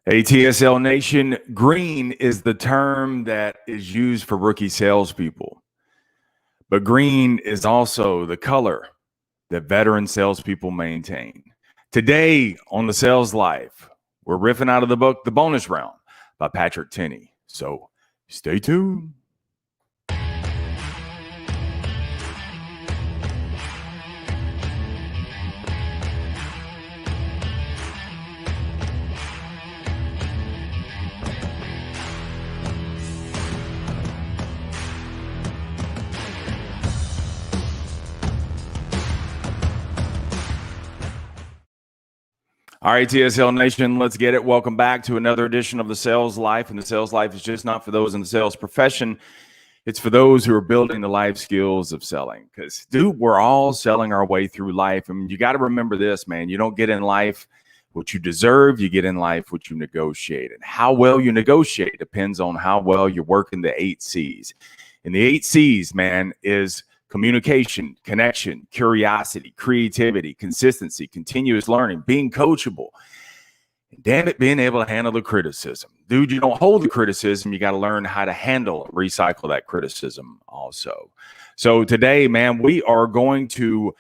ATSL Nation, green is the term that is used for rookie salespeople. But green is also the color that veteran salespeople maintain. Today on The Sales Life, we're riffing out of the book, The Bonus Round by Tinney. So stay tuned. All right, TSL Nation, let's get it. Welcome back to another edition of The Sales Life. And The Sales Life is just not for those in the sales profession. It's for those who are building the life skills of selling. Because, dude, we're all selling our way through life. I mean, you got to remember this, man. You don't get in life what you deserve. You get in life what you negotiate. And how well you negotiate depends on how well you're working the 8 C's. And the 8 C's, man, is communication, connection, curiosity, creativity, consistency, continuous learning, being coachable, and damn it, being able to handle the criticism. Dude, you don't hold the criticism. You got to learn how to handle, recycle that criticism also. So today, man, we are going to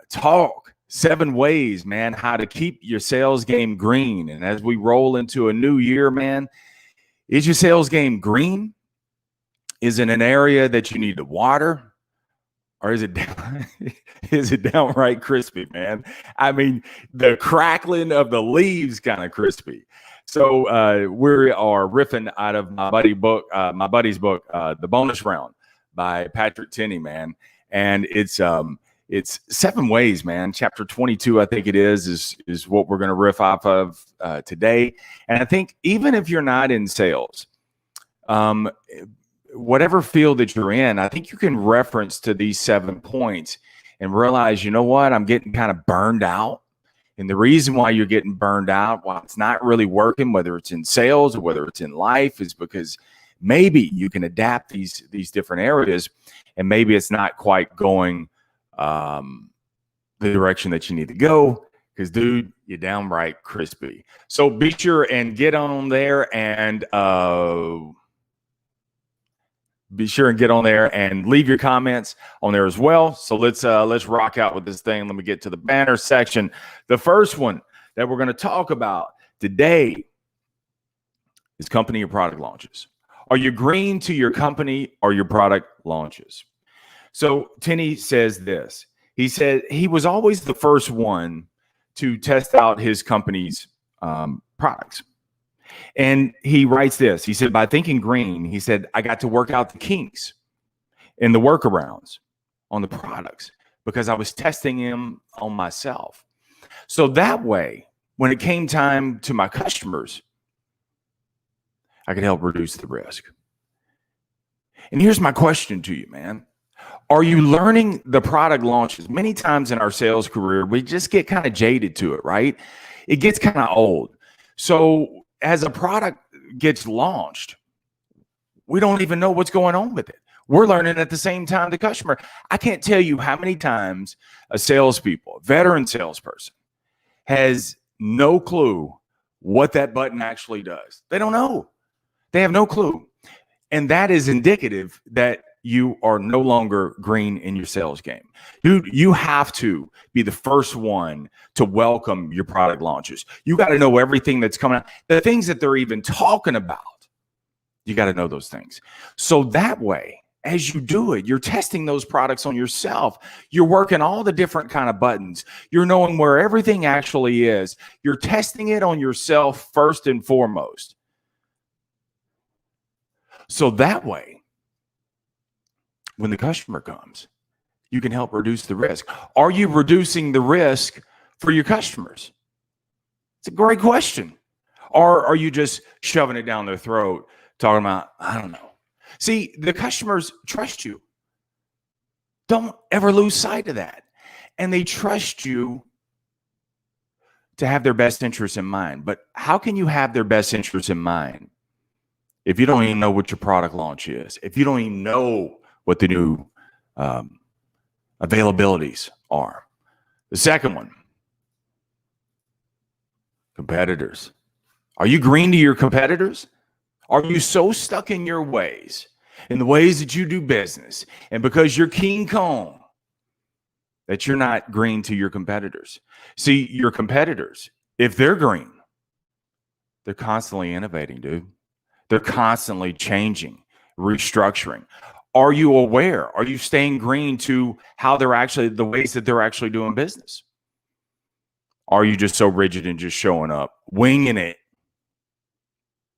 talk 7 ways, man, how to keep your sales game green. And as we roll into a new year, man, is your sales game green? Is it an area that you need to water? Or is it downright crispy, man? I mean, the crackling of the leaves kind of crispy. So we are riffing out of my buddy's book, The Bonus Round by Tinney, man. And it's 7 ways, man. Chapter 22, I think it is what we're going to riff off of today. And I think even if you're not in sales, whatever field that you're in, I think you can reference to these 7 points and realize, you know what, I'm getting kind of burned out. And the reason why you're getting burned out, why it's not really working, whether it's in sales or whether it's in life, is because maybe you can adapt these different areas and maybe it's not quite going the direction that you need to go. Because, dude, you're downright crispy. So be sure and get on there and leave your comments on there as well. So let's rock out with this thing. Let me get to the banner section. The first one that we're going to talk about today is company or product launches. Are you green to your company or your product launches? So Tinney says this. He said he was always the first one to test out his company's products. And he writes this. He said, by thinking green, he said, I got to work out the kinks and the workarounds on the products because I was testing them on myself. So that way, when it came time to my customers, I could help reduce the risk. And here's my question to you, man. Are you learning the product launches? Many times in our sales career, we just get kind of jaded to it, right? It gets kind of old. So as a product gets launched, we don't even know what's going on with it. We're learning at the same time the customer. I can't tell you how many times a veteran salesperson, has no clue what that button actually does. They don't know. They have no clue. And that is indicative that you are no longer green in your sales game. Dude, you have to be the first one to welcome your product launches. You got to know everything that's coming out, the things that they're even talking about. You got to know those things. So that way, as you do it, you're testing those products on yourself. You're working all the different kind of buttons. You're knowing where everything actually is. You're testing it on yourself first and foremost. So that way, when the customer comes, you can help reduce the risk. Are you reducing the risk for your customers? It's a great question. Or are you just shoving it down their throat, talking about, I don't know. See, the customers trust you. Don't ever lose sight of that. And they trust you to have their best interests in mind. But how can you have their best interests in mind if you don't even know what your product launch is? If you don't even know what the new availabilities are. The second one, competitors. Are you green to your competitors? Are you so stuck in your ways, in the ways that you do business, and because you're King Kong, that you're not green to your competitors? See, your competitors, if they're green, they're constantly innovating, dude. They're constantly changing, restructuring. Are you aware? Are you staying green to how they're actually, the ways that they're actually doing business? Are you just so rigid and just showing up, winging it,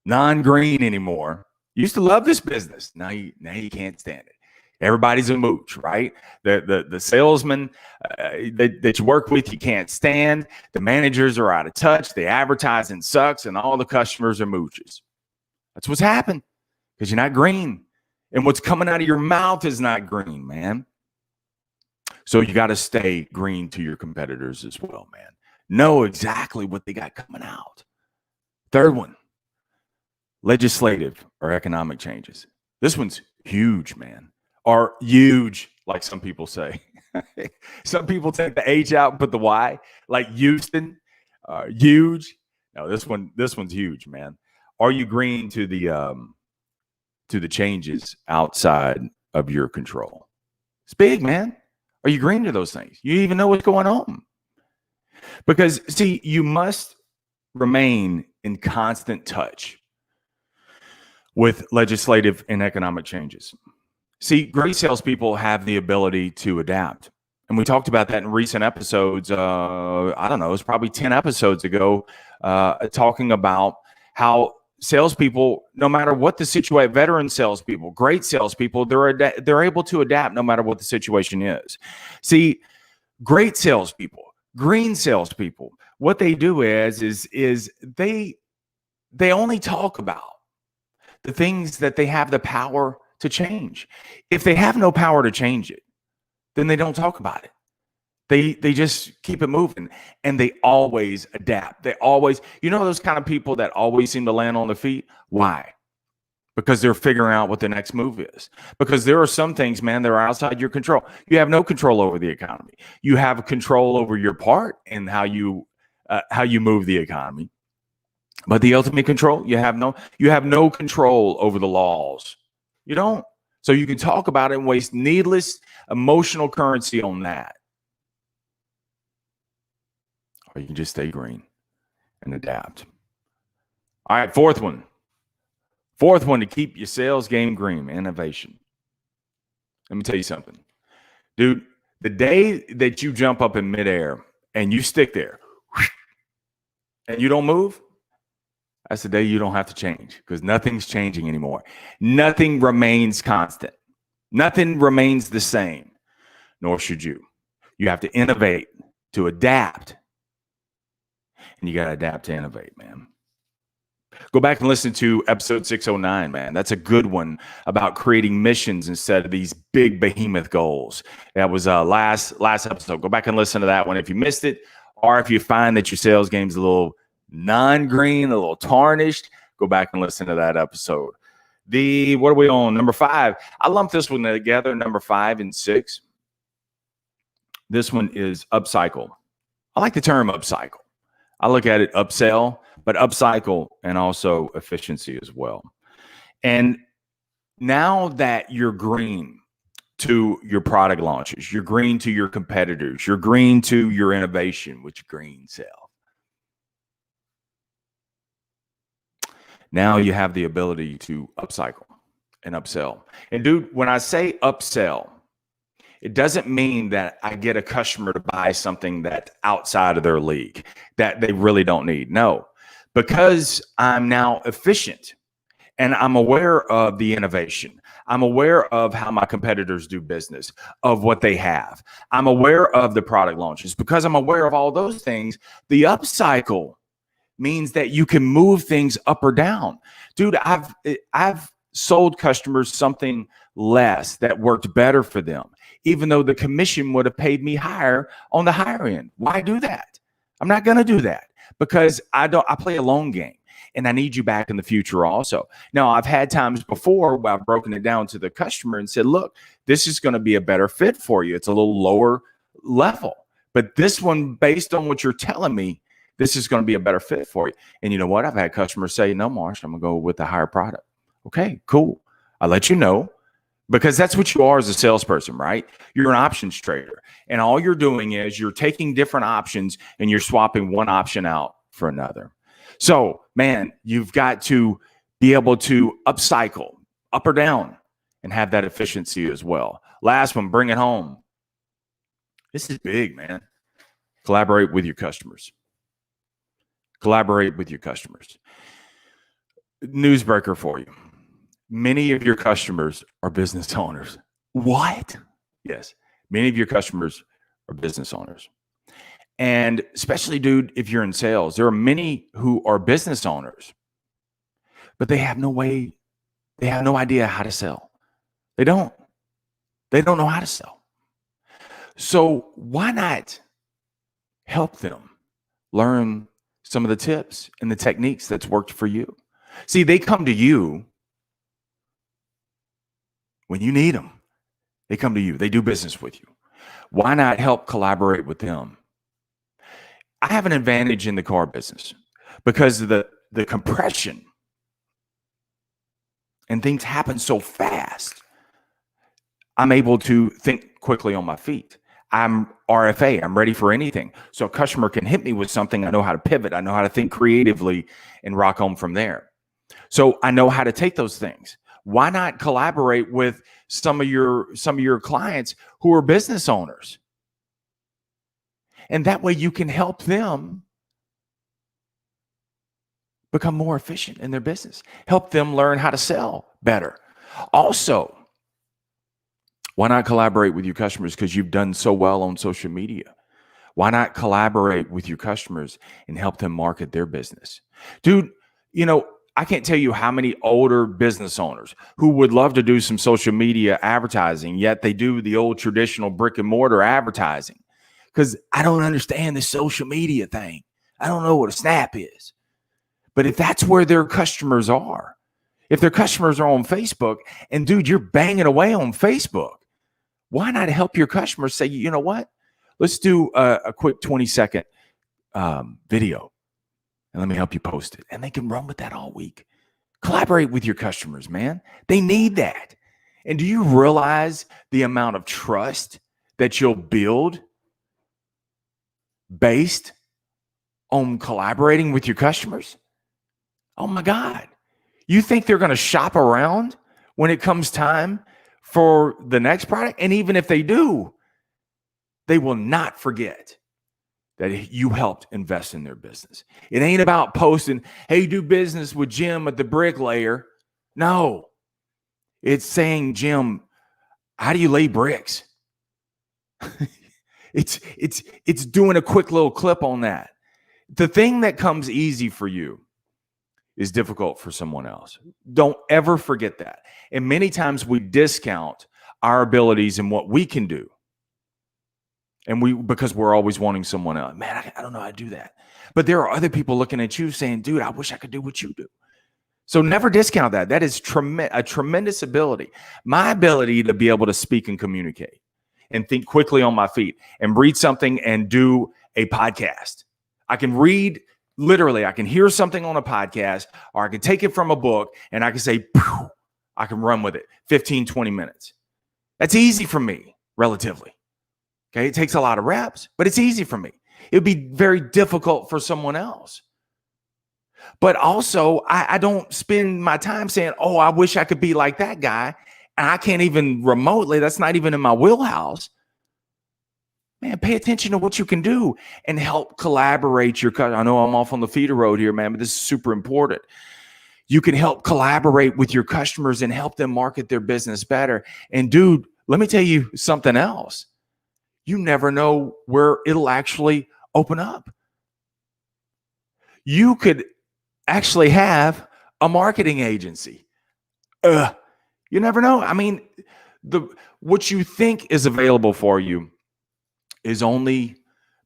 non-green anymore? You used to love this business. Now you can't stand it. Everybody's a mooch, right? The salesman that you work with, you can't stand. The managers are out of touch. The advertising sucks, and all the customers are mooches. That's what's happened because you're not green. And what's coming out of your mouth is not green, man. So you got to stay green to your competitors as well, man. Know exactly what they got coming out. Third one, legislative or economic changes. This one's huge, man. Or huge, like some people say. Some people take the H out and put the Y, like Houston, huge. No, this one's huge, man. Are you green to the changes outside of your control? It's big, man. Are you green to those things? You even know what's going on? Because, see, you must remain in constant touch with legislative and economic changes. See, great salespeople have the ability to adapt. And we talked about that in recent episodes. I don't know, it's probably 10 episodes ago, talking about how salespeople, no matter what the situation, veteran salespeople, great salespeople, they're able to adapt no matter what the situation is. See, great salespeople, green salespeople, what they do is they only talk about the things that they have the power to change. If they have no power to change it, then they don't talk about it. They just keep it moving, and they always adapt. They always, those kind of people that always seem to land on their feet. Why? Because they're figuring out what the next move is. Because there are some things, man, that are outside your control. You have no control over the economy. You have control over your part and how you move the economy. But the ultimate control, you have no control over the laws. You don't. So you can talk about it and waste needless emotional currency on that. Or you can just stay green and adapt. All right, fourth one to keep your sales game green, innovation. Let me tell you something. Dude, the day that you jump up in midair and you stick there and you don't move, that's the day you don't have to change, because nothing's changing anymore. Nothing remains constant. Nothing remains the same, nor should you. You have to innovate to adapt. And you got to adapt to innovate, man. Go back and listen to episode 609, man. That's a good one about creating missions instead of these big behemoth goals. That was last episode. Go back and listen to that one if you missed it, or if you find that your sales game's a little non-green, a little tarnished, go back and listen to that episode. What are we on? Number 5. I lumped this one together, number 5 and 6. This one is upcycle. I like the term upcycle. I look at it upsell, but upcycle and also efficiency as well. And now that you're green to your product launches, you're green to your competitors, you're green to your innovation, which green sell. Now you have the ability to upcycle and upsell. And dude, when I say upsell, it doesn't mean that I get a customer to buy something that's outside of their league that they really don't need. No, because I'm now efficient and I'm aware of the innovation. I'm aware of how my competitors do business, of what they have. I'm aware of the product launches. Because I'm aware of all those things, the upcycle means that you can move things up or down. Dude, I've sold customers something less that worked better for them, even though the commission would have paid me higher on the higher end. Why do that? I'm not going to do that, because I play a long game, and I need you back in the future also. Now, I've had times before where I've broken it down to the customer and said, look, this is going to be a better fit for you. It's a little lower level, but this one, based on what you're telling me, this is going to be a better fit for you. And you know what? I've had customers say, no, Marsh, I'm going to go with a higher product. Okay, cool. I'll let you know, because that's what you are as a salesperson, right? You're an options trader. And all you're doing is you're taking different options and you're swapping one option out for another. So, man, you've got to be able to upcycle up or down and have that efficiency as well. Last one, bring it home. This is big, man. Collaborate with your customers. Collaborate with your customers. Newsbreaker for you. Many of your customers are business owners. What? Yes. Many of your customers are business owners. And especially, dude, if you're in sales, there are many who are business owners, but they have no idea how to sell. They don't know how to sell. So why not help them learn some of the tips and the techniques that's worked for you? See, they come to you when you need them. They come to you. They do business with you. Why not help collaborate with them? I have an advantage in the car business because of the compression, and things happen so fast. I'm able to think quickly on my feet. I'm RFA. I'm ready for anything. So a customer can hit me with something. I know how to pivot. I know how to think creatively and rock on from there. So I know how to take those things. Why not collaborate with some of your clients who are business owners? And that way you can help them become more efficient in their business. Help them learn how to sell better. Also, why not collaborate with your customers? Because you've done so well on social media. Why not collaborate with your customers and help them market their business? Dude, I can't tell you how many older business owners who would love to do some social media advertising, yet they do the old traditional brick and mortar advertising. Because I don't understand the social media thing. I don't know what a snap is. But if that's where their customers are, if their customers are on Facebook, and dude, you're banging away on Facebook, why not help your customers say, you know what? Let's do a quick 20-second video, and let me help you post it. And they can run with that all week. Collaborate with your customers, man. They need that. And do you realize the amount of trust that you'll build based on collaborating with your customers? Oh my God. You think they're going to shop around when it comes time for the next product? And even if they do, they will not forget that you helped invest in their business. It ain't about posting, hey, do business with Jim at the bricklayer. No, it's saying, Jim, how do you lay bricks? It's doing a quick little clip on that. The thing that comes easy for you is difficult for someone else. Don't ever forget that. And many times we discount our abilities and what we can do. And because we're always wanting someone else. Man, I don't know how to do that. But there are other people looking at you saying, dude, I wish I could do what you do. So never discount that. That is a tremendous ability. My ability to be able to speak and communicate and think quickly on my feet and read something and do a podcast. I can read, literally, I can hear something on a podcast, or I can take it from a book and I can say, I can run with it 15, 20 minutes. That's easy for me, relatively. Okay, it takes a lot of reps, but it's easy for me. It would be very difficult for someone else. But also, I don't spend my time saying, oh, I wish I could be like that guy. And I can't even remotely, that's not even in my wheelhouse. Man, pay attention to what you can do and help collaborate your customers. I know I'm off on the feeder road here, man, but this is super important. You can help collaborate with your customers and help them market their business better. And dude, let me tell you something else. You never know where it'll actually open up. You could actually have a marketing agency. You never know. I mean, what you think is available for you is only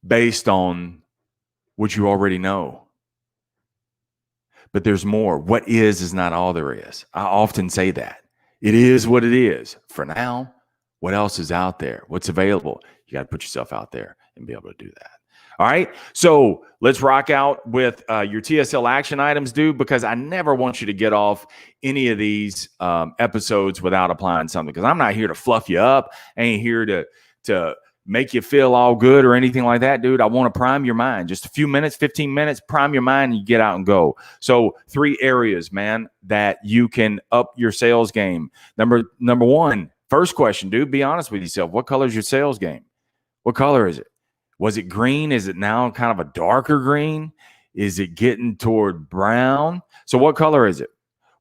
based on what you already know. But there's more. What is not all there is. I often say that. It is what it is. For now, what else is out there? What's available? You got to put yourself out there and be able to do that. All right. So let's rock out with your TSL action items, dude, because I never want you to get off any of these episodes without applying something, because I'm not here to fluff you up. I ain't here to make you feel all good or anything like that, dude. I want to prime your mind. Just a few minutes, 15 minutes, prime your mind, and you get out and go. So 3 areas, man, that you can up your sales game. Number one, first question, dude, be honest with yourself. What color is your sales game? What color is it? Was it green? Is it now kind of a darker green? Is it getting toward brown? So what color is it?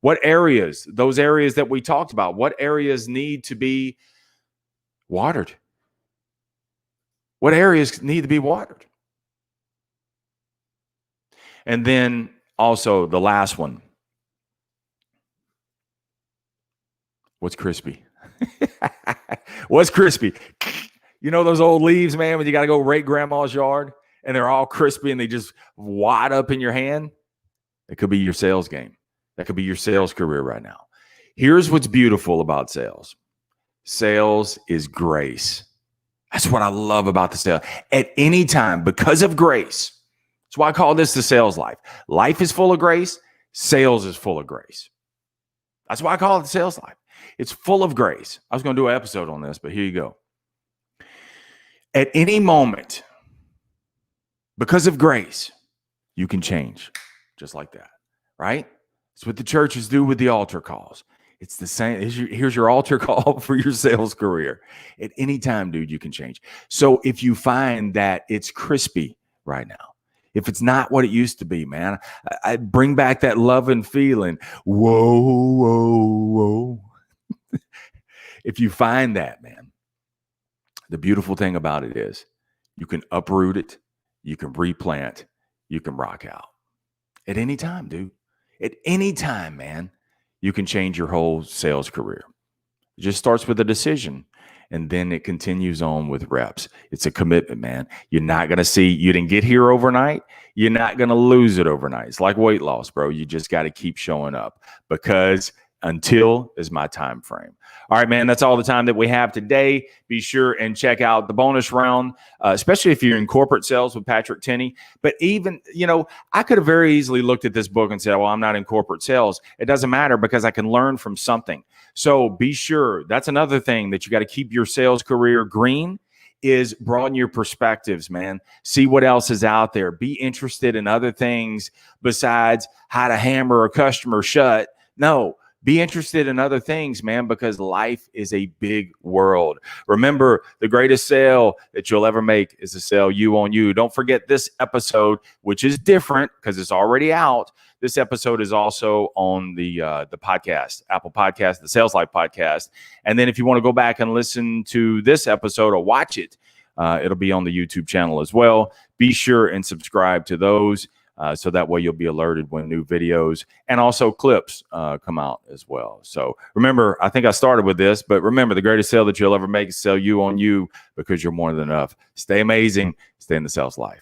What areas, those areas that we talked about, what areas need to be watered? What areas need to be watered? And then also the last one. What's crispy? What's crispy? You know those old leaves, man, when you got to go rake grandma's yard and they're all crispy and they just wad up in your hand? It could be your sales game. That could be your sales career right now. Here's what's beautiful about sales. Sales is grace. That's what I love about the sale. At any time, because of grace. That's why I call this the sales life. Life is full of grace. Sales is full of grace. That's why I call it the sales life. It's full of grace. I was going to do an episode on this, but here you go. At any moment, because of grace, you can change just like that, right? It's what the churches do with the altar calls. It's the same. Here's your altar call for your sales career. At any time, dude, you can change. So if you find that it's crispy right now, if it's not what it used to be, man, I bring back that love and feeling. Whoa, whoa, whoa. If you find that, man, the beautiful thing about it is you can uproot it, you can replant, you can rock out. At any time, dude. At any time, man, you can change your whole sales career. It just starts with a decision, and then it continues on with reps. It's a commitment, man. You're not going to see, you didn't get here overnight. You're not going to lose it overnight. It's like weight loss, bro. You just got to keep showing up, because until is my time frame. All right, man, that's all the time that we have today. Be sure and check out the bonus round, especially if you're in corporate sales with Patrick Tinney. But even, I could have very easily looked at this book and said, well, I'm not in corporate sales. It doesn't matter, because I can learn from something. So be sure. That's another thing that you got to keep your sales career green, is broaden your perspectives, man. See what else is out there. Be interested in other things besides how to hammer a customer shut. No. Be interested in other things, man, because life is a big world. Remember, the greatest sale that you'll ever make is to sell you on you. Don't forget this episode, which is different because it's already out. This episode is also on the podcast, Apple Podcast, the Sales Life Podcast. And then if you want to go back and listen to this episode or watch it, it'll be on the YouTube channel as well. Be sure and subscribe to those. So that way you'll be alerted when new videos and also clips come out as well. So remember, I think I started with this, but remember, the greatest sale that you'll ever make is sell you on you, because you're more than enough. Stay amazing. Stay in the sales life.